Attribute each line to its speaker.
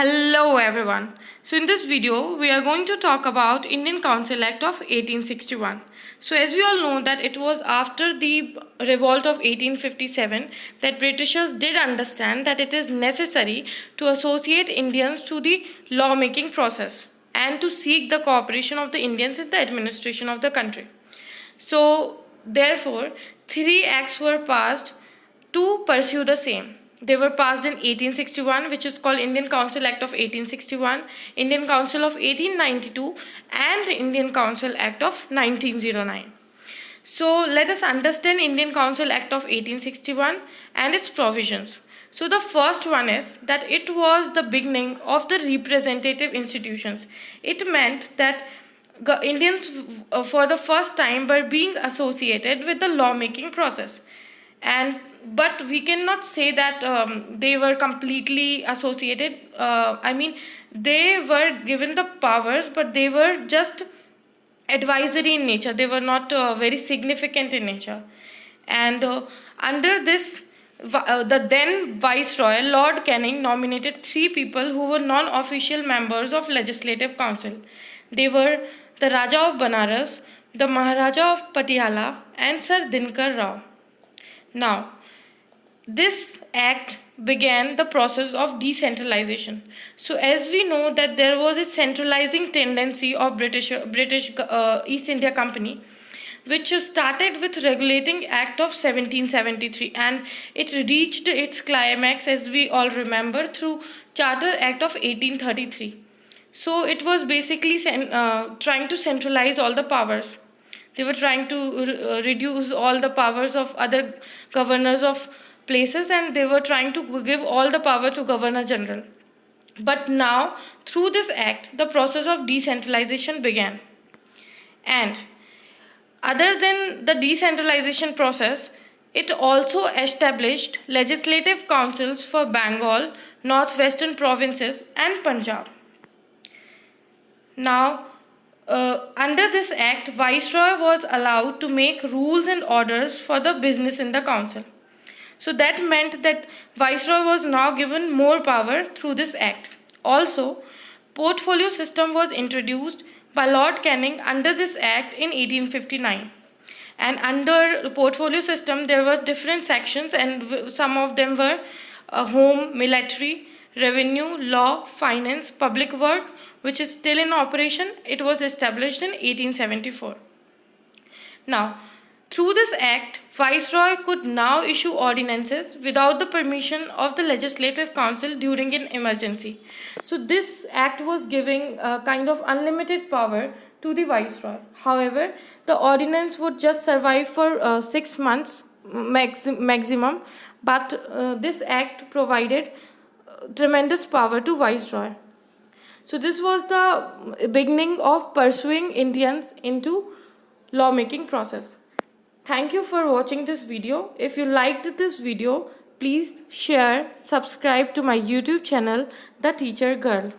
Speaker 1: Hello everyone. So in this video we are going to talk about Indian Council Act of 1861. So as we all know that it was after the revolt of 1857 that Britishers did understand that it is necessary to associate Indians to the lawmaking process and to seek the cooperation of the Indians in the administration of the country. So therefore 3 acts were passed to pursue the same. They were passed in 1861, which is called Indian Council Act of 1861, Indian Council of 1892, and the Indian Council Act of 1909. So let us understand Indian Council Act of 1861 and its provisions. So the first one is that it was the beginning of the representative institutions. It meant that Indians for the first time were being associated with the lawmaking process, but we cannot say that they were completely associated. They were given the powers, but they were just advisory in nature. They were not very significant in nature. And under this, the then Viceroy, Lord Canning, nominated 3 people who were non-official members of Legislative Council. They were the Raja of Banaras, the Maharaja of Patiala, and Sir Dinkar Rao. Now, this act began the process of decentralization. So as we know that there was a centralizing tendency of British East India Company, which started with Regulating Act of 1773, and it reached its climax, as we all remember, through Charter Act of 1833. So it was basically trying to centralize all the powers. They were trying to reduce all the powers of other governors of places, and they were trying to give all the power to Governor General. But now, through this act, the process of decentralization began. And other than the decentralization process, it also established legislative councils for Bengal, northwestern provinces, and Punjab. Now, under this act, Viceroy was allowed to make rules and orders for the business in the council. So that meant that Viceroy was now given more power through this act. Also, portfolio system was introduced by Lord Canning under this act in 1859. And under the portfolio system, there were different sections, and some of them were home, military, revenue, law, finance, public work, which is still in operation. It was established in 1874. Now, through this act, Viceroy could now issue ordinances without the permission of the Legislative Council during an emergency. So this act was giving a kind of unlimited power to the Viceroy. However, the ordinance would just survive for 6 months maximum, but this act provided tremendous power to Viceroy. So this was the beginning of pursuing Indians into lawmaking process. Thank you for watching this video. If you liked this video, please share, subscribe to my YouTube channel, The Teacher Girl.